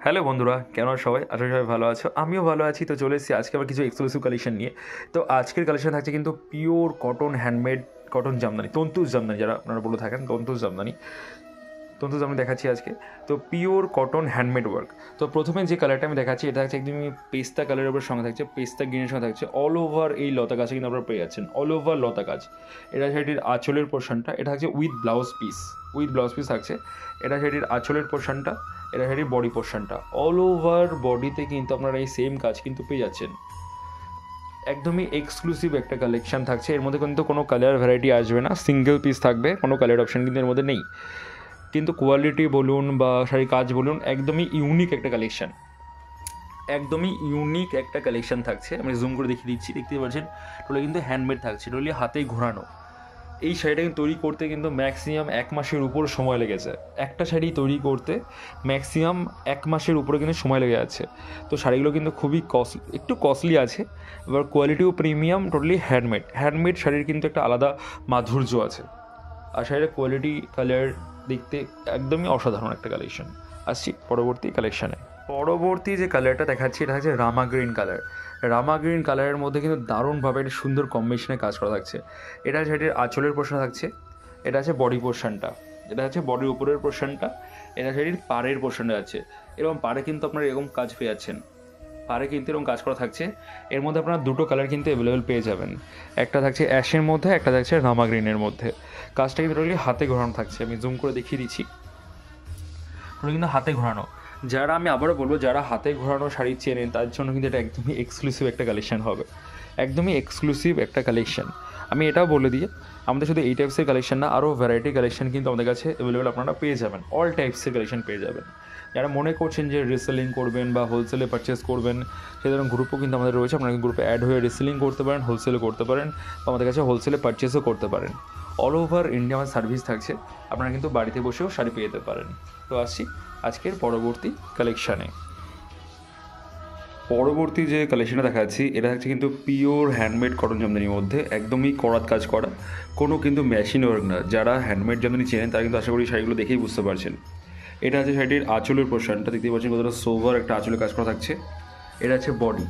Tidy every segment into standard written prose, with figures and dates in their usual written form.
Hello বন্ধুরা, কেন সবাই? আশা করি সবাই ভালো আছো। আমিও ভালো আছি। তো চলে এসেছি আজকে আবার কিছু এক্সক্লুসিভ কালেকশন নিয়ে। তো আজকের কালেকশন থাকছে কিন্তু pure cotton handmade cotton Jamdani, তন্তুজ জামদানি যারা আপনারা বলে থাকেন, তন্তুজ জামদানি। তন্তুজ আমি দেখাচ্ছি আজকে। তো পিওর কটন হ্যান্ডমেড ওয়ার্ক। তো প্রথমে যে কালারটা আমি দেখাচ্ছি এটা হচ্ছে একদমই পেস্তা কালারের উপর সঙ্গে থাকছে, পেস্তা গ্রিনের সঙ্গে থাকছে। অল ওভার এই লতা গাছে কিন্তু আপনারা পেয়ে যাচ্ছেন, অল ওভার লতা গাছ। এটা সেটির আঁচলের পোর্শনটা, এটা থাকছে with blouse piece, with blouse piece থাকছে। এটা সেটির আঁচলের পোর্শনটা, এটা সেটির বডি পোর্শনটা। অল ওভার বডিতে কিন্তু আপনারা এই সেম কাজ কিন্তু পেয়ে যাচ্ছেন। একদমই এক্সক্লুসিভ একটা কালেকশন থাকছে। এর মধ্যে কিন্তু কোনো কালার ভ্যারাইটি আসবে না, সিঙ্গেল পিস থাকবে, কোনো কালার অপশন কিন্তু এর মধ্যে নেই। কিন্তু কোয়ালিটি বলুন বা শাড়ির কাজ বলুন, একদমই ইউনিক একটা কালেকশন, একদমই ইউনিক একটা কালেকশন থাকছে। আমি জুম করে দেখিয়ে দিচ্ছি, দেখতেই পাচ্ছেন। টোটালি কিন্তু হ্যান্ডমেড থাকছে, টোটালি হাতেই ঘোরানো। এই শাড়িটা কিন্তু তৈরি করতে কিন্তু ম্যাক্সিমাম 1 মাসের উপর সময় লেগেছে। একটা শাড়ি তৈরি করতে ম্যাক্সিমাম 1 মাসের উপরে কিন্তু সময় লেগে যাচ্ছে। তো শাড়িগুলো কিন্তু খুবই কস্টলি, একটু কস্টলি আছে, এবার কোয়ালিটিও প্রিমিয়াম, টোটালি হ্যান্ডমেড। হ্যান্ডমেড শাড়ির কিন্তু একটা আলাদা মাধুর্য আছে। আর শাড়ির কোয়ালিটি, কালার দেখতে একদমই অসাধারণ একটা কালেকশন। আসছি পরবর্তী কালেকশানে। পরবর্তী যে কালারটা দেখাচ্ছি এটা হচ্ছে রামা গ্রিন কালার। রামা গ্রিন কালারের মধ্যে কিন্তু দারুণভাবে একটা সুন্দর কম্বিনেশনে কাজ করা থাকছে। এটা শাড়ির আঁচলের পোর্শন থাকছে, এটা আছে বডি পোর্শনটা, এটা হচ্ছে বডির উপরের পোর্শনটা, এটা শাড়ির পাড়ের পোর্শনে আছে। এরকম পাড়ে কিন্তু আপনারা এরকম কাজ পেয়ে যাচ্ছেন, পাড়ে কিন্তু এরকম কাজ করা থাকছে। এর মধ্যে আপনারা দুটো কালার কিন্তু অ্যাভেলেবেল পেয়ে যাবেন, একটা থাকছে অ্যাশের মধ্যে, একটা থাকছে রামা গ্রিনের মধ্যে। কাজটা কিন্তু টোটালি হাতে ঘোরানো থাকছে, আমি জুম করে দেখিয়ে দিচ্ছি। ওগুলো কিন্তু হাতে ঘোরানো। যারা, আমি আবারও বলবো, যারা হাতে ঘোরানো শাড়ি চেনেন তার জন্য কিন্তু এটা একদমই এক্সক্লুসিভ একটা কালেকশন হবে, একদমই এক্সক্লুসিভ একটা কালেকশন। আমি এটাও বলে দিই, আমাদের শুধু এই টাইপসের কালেকশন না, আরও ভ্যারাইটি কালেকশন কিন্তু আমাদের কাছে অ্যাভেলেবেল আপনারা পেয়ে যাবেন, অল টাইপসের কালেকশন পেয়ে যাবেন। যারা মনে করছেন যে রিসেলিং করবেন বা হোলসেলে পারচেস করবেন, সেই ধরনের গ্রুপও কিন্তু আমাদের রয়েছে। আপনারা গ্রুপে অ্যাড হয়ে রিসেলিং করতে পারেন, হোলসেলে করতে পারেন, বা আমাদের কাছে হোলসেলে পারচেসও করতে পারেন। অল ওভার ইন্ডিয়া আমার সার্ভিস থাকছে, আপনারা কিন্তু বাড়িতে বসেও শাড়ি পেয়ে যেতে পারেন। তো আসছি আজকের পরবর্তী কালেকশানে। পরবর্তী যে কালেকশনটা দেখাচ্ছি এটা থাকছে কিন্তু পিওর হ্যান্ডমেড কটন জামদানির মধ্যে, একদমই করাত কাজ করা, কোনো কিন্তু মেশিন ওয়ার্ক না। যারা হ্যান্ডমেড জামদানি চেনেন তারা কিন্তু আশা করি শাড়িগুলো দেখেই বুঝতে পারছেন। এটা আছে শাড়িটির আঁচলের পোর্শনটা, দেখতেই পাচ্ছেন কতটা সোভার একটা আঁচলের কাজ করা থাকছে। এটা আছে বডি,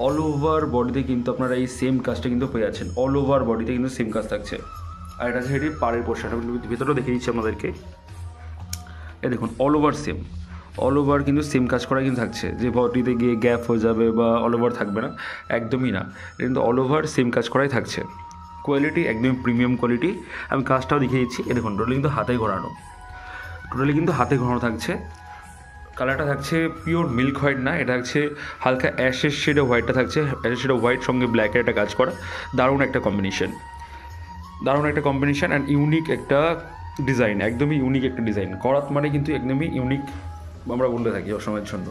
অল ওভার বডিতে কিন্তু আপনারা এই সেম কাজটা কিন্তু পেয়ে যাচ্ছেন, অল ওভার বডিতে কিন্তু সেম কাজ থাকছে। আর এটা আছে শাড়িটির পাড়ের পোর্শনটা, ভেতরটা দেখিয়ে দিচ্ছি আপনাদেরকে। এ দেখুন, all over same, all over কিন্তু সেম কাজ করা কিন্তু থাকছে, যে বডিতে গিয়ে গ্যাপ হয়ে যাবে বা অল ওভার থাকবে না, একদমই না। এটা কিন্তু অল ওভার সেম কাজ করাই থাকছে। কোয়ালিটি একদমই প্রিমিয়াম কোয়ালিটি। আমি কাজটাও দেখিয়ে দিচ্ছি। এ দেখুন, টোটালি কিন্তু হাতে ঘোরানো, টোটালি কিন্তু হাতে ঘোরানো থাকছে। কালারটা থাকছে পিওর মিল্ক হোয়াইট না, এটা থাকছে হালকা অ্যাশের শেডে হোয়াইটটা থাকছে, অ্যাশের শেডে হোয়াইট সঙ্গে ব্ল্যাকের একটা কাজ করা, দারুণ একটা কম্বিনেশন, দারুণ একটা কম্বিনেশন অ্যান্ড ইউনিক একটা ডিজাইন, একদমই ইউনিক একটা ডিজাইন। করাত মানে কিন্তু একদমই ইউনিক আমরা বলতে থাকি সবসময়ের জন্য।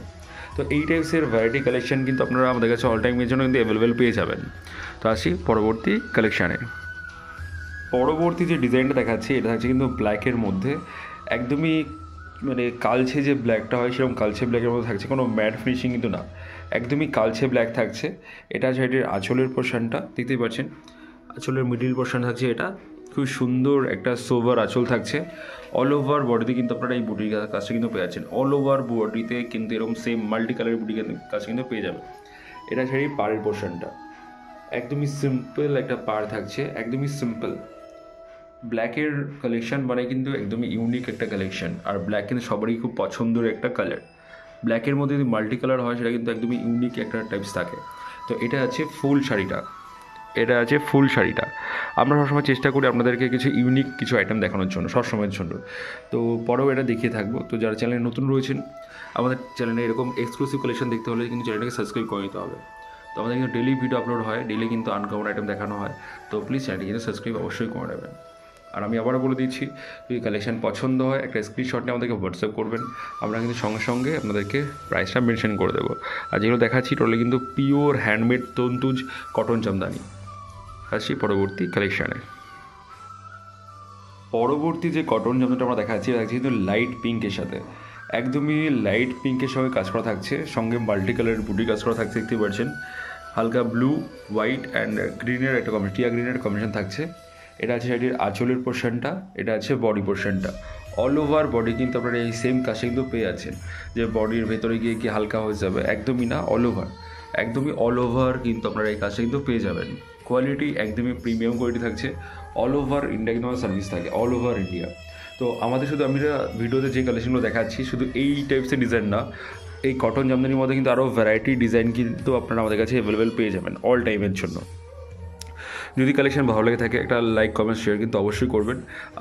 তো এই টাইপসের ভ্যারাইটি কালেকশন কিন্তু আপনারা আমাদের কাছে অল টাইমের জন্য কিন্তু অ্যাভেলেবেল পেয়ে যাবেন। তো আসি পরবর্তী কালেকশানে। পরবর্তী যে ডিজাইনটা দেখাচ্ছি এটা থাকছে কিন্তু ব্ল্যাকের মধ্যে, একদমই মানে কালচে যে ব্ল্যাকটা হয় সেরকম কালচে ব্ল্যাকের মধ্যে থাকছে, কোনো ম্যাট ফিনিশিং কিন্তু না, একদমই কালচে ব্ল্যাক থাকছে। এটা আছে এটির আঁচলের পোর্শনটা, দেখতেই পাচ্ছেন আঁচলের মিডিল পোর্শন থাকছে। এটা খুব সুন্দর একটা সোভার আঁচল থাকছে। অল ওভার বডিতে কিন্তু আপনারা এই বুটির কাজটা কিন্তু পেয়ে যাচ্ছেন, অল ওভার বডিতে কিন্তু এরকম সেম মাল্টি কালারের বুটি কাজ কিন্তু পেয়ে যাবেন। এটা আছে এই পাড়ের পোর্শনটা, একদমই সিম্পল একটা পাড় থাকছে, একদমই সিম্পল। ব্ল্যাকের কালেকশন মানে কিন্তু একদমই ইউনিক একটা কালেকশন, আর ব্ল্যাক কিন্তু সবারই খুব পছন্দের একটা কালার। ব্ল্যাকের মধ্যে যদি মাল্টি কালার হয় সেটা কিন্তু একদমই ইউনিক একটা টাইপস থাকে। তো এটা আছে ফুল শাড়িটা, এটা আছে ফুল শাড়িটা। আমরা সবসময় চেষ্টা করি আপনাদেরকে কিছু ইউনিক কিছু আইটেম দেখানোর জন্য, সবসময়ের জন্য। তো পরেও এটা দেখিয়ে থাকবো। তো যারা চ্যানেলে নতুন রয়েছেন, আমাদের চ্যানেলে এরকম এক্সক্লুসিভ কালেকশন দেখতে হলে কিন্তু চ্যানেলটাকে সাবস্ক্রাইব করে নিতে হবে। তো আমাদের কিন্তু ডেলি ভিডিও আপলোড হয়, ডেলি কিন্তু আনকমন আইটেম দেখানো হয়। তো প্লিজ চ্যানেলটি কিন্তু সাবস্ক্রাইব অবশ্যই করে নেবেন। আর আমি আবারও বলে দিচ্ছি, যদি কালেকশন পছন্দ হয় একটা স্ক্রিনশট নিয়ে আমাদেরকে হোয়াটসঅ্যাপ করবেন, আমরা কিন্তু সঙ্গে সঙ্গে আপনাদেরকে প্রাইসটা মেনশন করে দেবো। আর যেগুলো দেখাচ্ছি টোটালি কিন্তু পিওর হ্যান্ডমেড তন্তুজ কটন জামদানি। আসছি পরবর্তী কালেকশানে। পরবর্তী যে কটন জামদানিটা আমরা দেখাচ্ছি এটা কিন্তু লাইট পিঙ্কের সাথে, একদমই লাইট পিঙ্কের সঙ্গে কাজ করা থাকছে, সঙ্গে মাল্টি কালারের বুটি কাজ করা থাকছে, দেখতে পাচ্ছেন। হালকা ব্লু, হোয়াইট অ্যান্ড গ্রিনের একটা কম্বিনেশন, টিয়া গ্রিনের একটা কম্বিনেশন থাকছে। এটা আছে শাড়ির আঁচলের পোর্শনটা, এটা আছে বডি পোর্শনটা। অল ওভার বডি কিন্তু আপনারা এই সেম কাজটা কিন্তু পেয়ে যাচ্ছেন, যে বডির ভেতরে গিয়ে কি হালকা হয়ে যাবে, একদমই না, অল ওভার, একদমই অল ওভার কিন্তু আপনারা এই কাজটা কিন্তু পেয়ে যাবেন। কোয়ালিটি একদমই প্রিমিয়াম কোয়ালিটি থাকছে, অল ওভার ইন্ডিয়া কিন্তু আমার সার্ভিস থাকে, অল ওভার ইন্ডিয়া। তো আমাদের শুধু আমরা ভিডিওতে যে কালেকশনগুলো দেখাচ্ছি শুধু এই টাইপসের ডিজাইন না, এই কটন জামদানির মধ্যে কিন্তু আরও ভ্যারাইটি ডিজাইন কিন্তু আপনারা আমাদের কাছে অ্যাভেলেবেল পেয়ে যাবেন অল টাইমের জন্য। যদি কালেকশন ভালো লেগে থাকে একটা লাইক কমেন্ট শেয়ার কিন্তু অবশ্যই করবেন।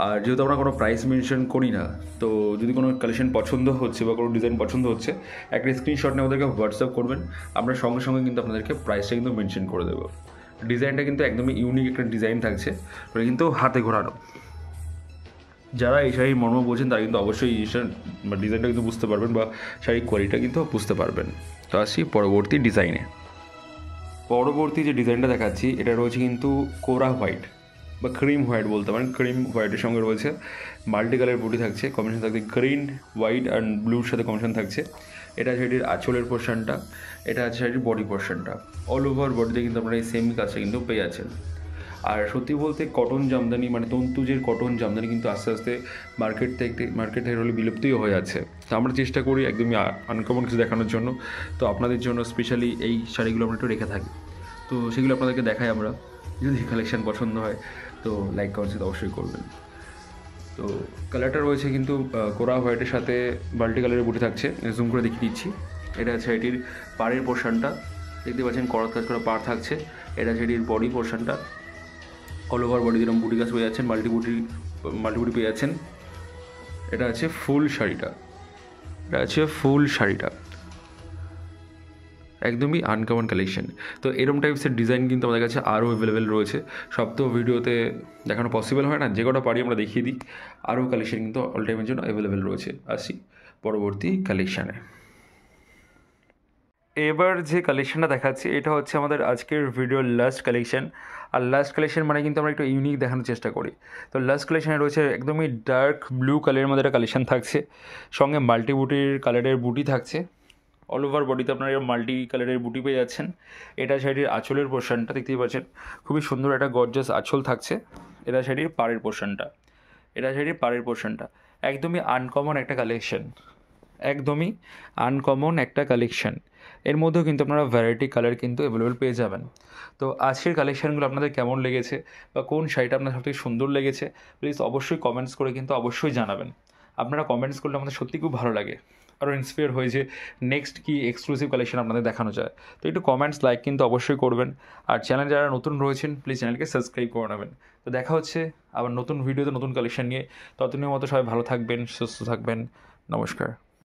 আর যেহেতু আমরা কোনো প্রাইস মেনশন করি না, তো যদি কোনো কালেকশন পছন্দ হচ্ছে বা কোনো ডিজাইন পছন্দ হচ্ছে, একটা স্ক্রিনশট নিয়ে আমাদেরকে হোয়াটসঅ্যাপ করবেন, আমরা সঙ্গে সঙ্গে কিন্তু আপনাদেরকে প্রাইসটা কিন্তু মেনশন করে দেবো। ডিজাইনটা কিন্তু একদমই ইউনিক একটা ডিজাইন থাকছে, ওটা কিন্তু হাতে ঘোরানো। যারা এই শাড়ির মর্ম বোঝেন তারা কিন্তু অবশ্যই এই ডিজাইনটা কিন্তু বুঝতে পারবেন বা শাড়ির কোয়ালিটিটা কিন্তু বুঝতে পারবেন। তো আসি পরবর্তী ডিজাইনে। পরবর্তী যে ডিজাইনটা দেখাচ্ছি এটা রয়েছে কিন্তু কোরা হোয়াইট বা ক্রিম হোয়াইট বলতে পারেন। ক্রিম হোয়াইটের সঙ্গে রয়েছে মাল্টি কালার বুটি থাকছে, কম্বিনেশন থাকছে গ্রিন, হোয়াইট অ্যান্ড ব্লুর সাথে কম্বিনেশন থাকছে। এটা আছে এটির আঁচলের পোর্শনটা, এটা আছে এটির বডি পোর্শনটা। অল ওভার বডিতে কিন্তু আপনারা এই সেম কাজটা কিন্তু পেয়ে যাচ্ছেন। আর সত্যি বলতে কটন জামদানি মানে তন্তুজের কটন জামদানি কিন্তু আস্তে আস্তে মার্কেট থেকে হলে বিলুপ্তই হয়ে যাচ্ছে। তো আমরা চেষ্টা করি একদমই আনকমন কিছু দেখানোর জন্য। তো আপনাদের জন্য স্পেশালি এই শাড়িগুলো আমরা একটু রেখে থাকি, তো সেগুলো আপনাদেরকে দেখাই আমরা। যদি কালেকশান পছন্দ হয় তো লাইক কমেন্ট অবশ্যই করবেন। তো কালারটা রয়েছে কিন্তু কোরা হোয়াইটের সাথে মাল্টি কালারের বুটি থাকছে, জুম করে দেখিয়ে দিচ্ছি। এটা আছে এটির পাড়ের পোর্শনটা, দেখতে পাচ্ছেন করাত কাজ করা পাড় থাকছে। এটা আছে এটির বডি পোর্শনটা, অল ওভার বডি যেরকম বুটি কাজ পেয়ে যাচ্ছেন, মাল্টি বুটি পেয়ে যাচ্ছেন। এটা আছে ফুল শাড়িটা, একদমই আনকমন কালেকশন। তো এরকম টাইপসের ডিজাইন কিন্তু আমাদের কাছে আরও অ্যাভেলেবেল রয়েছে। সব তো ভিডিওতে দেখানো পসিবল হয় না, যে কটা পারি আমরা দেখিয়ে দিই। আরও কালেকশন কিন্তু অল টাইমের জন্য অ্যাভেলেবেল রয়েছে। আসি পরবর্তী কালেকশানে। এবার যে কালেকশানটা দেখাচ্ছি এটা হচ্ছে আমাদের আজকের ভিডিওর লাস্ট কালেকশান। আর লাস্ট কালেকশান মানে কিন্তু আমরা একটু ইউনিক দেখানোর চেষ্টা করি। তো লাস্ট কালেকশানে রয়েছে একদমই ডার্ক ব্লু কালারের মধ্যে একটা কালেকশান থাকছে, সঙ্গে মাল্টি বুটির কালারের বুটি থাকছে। অল ওভার বডিতে আপনারা এরকম মাল্টি কালারের বুটি পেয়ে যাচ্ছেন। এটা শাড়ির আঁচলের পোর্শনটা দেখতেই পাচ্ছেন, খুবই সুন্দর একটা গর্জাস আঁচল থাকছে। এটা শাড়ির পাড়ের পোর্শনটা একদমই আনকমন একটা কালেকশন। এর মধ্যেও কিন্তু আপনারা ভ্যারাইটি কালার কিন্তু অ্যাভেলেবেল পেয়ে যাবেন। তো আজকের কালেকশানগুলো আপনাদের কেমন লেগেছে বা কোন শাড়িটা আপনার সবথেকে সুন্দর লেগেছে প্লিজ অবশ্যই কমেন্টস করে কিন্তু অবশ্যই জানাবেন। আপনারা কমেন্টস করলে আমাদের সত্যি খুব ভালো লাগে, আরও ইন্সপায়ার হয়ে যে নেক্সট কি এক্সক্লুসিভ কালেকশন আপনাদের দেখানো যায়। তো একটু কমেন্টস লাইক কিন্তু অবশ্যই করবেন। আর চ্যানেল যারা নতুন রয়েছেন প্লিজ চ্যানেলকে সাবস্ক্রাইব করে নেবেন। তো দেখা হচ্ছে আবার নতুন ভিডিওতে নতুন কালেকশন নিয়ে। ততদিনের মতো সবাই ভালো থাকবেন, সুস্থ থাকবেন। নমস্কার।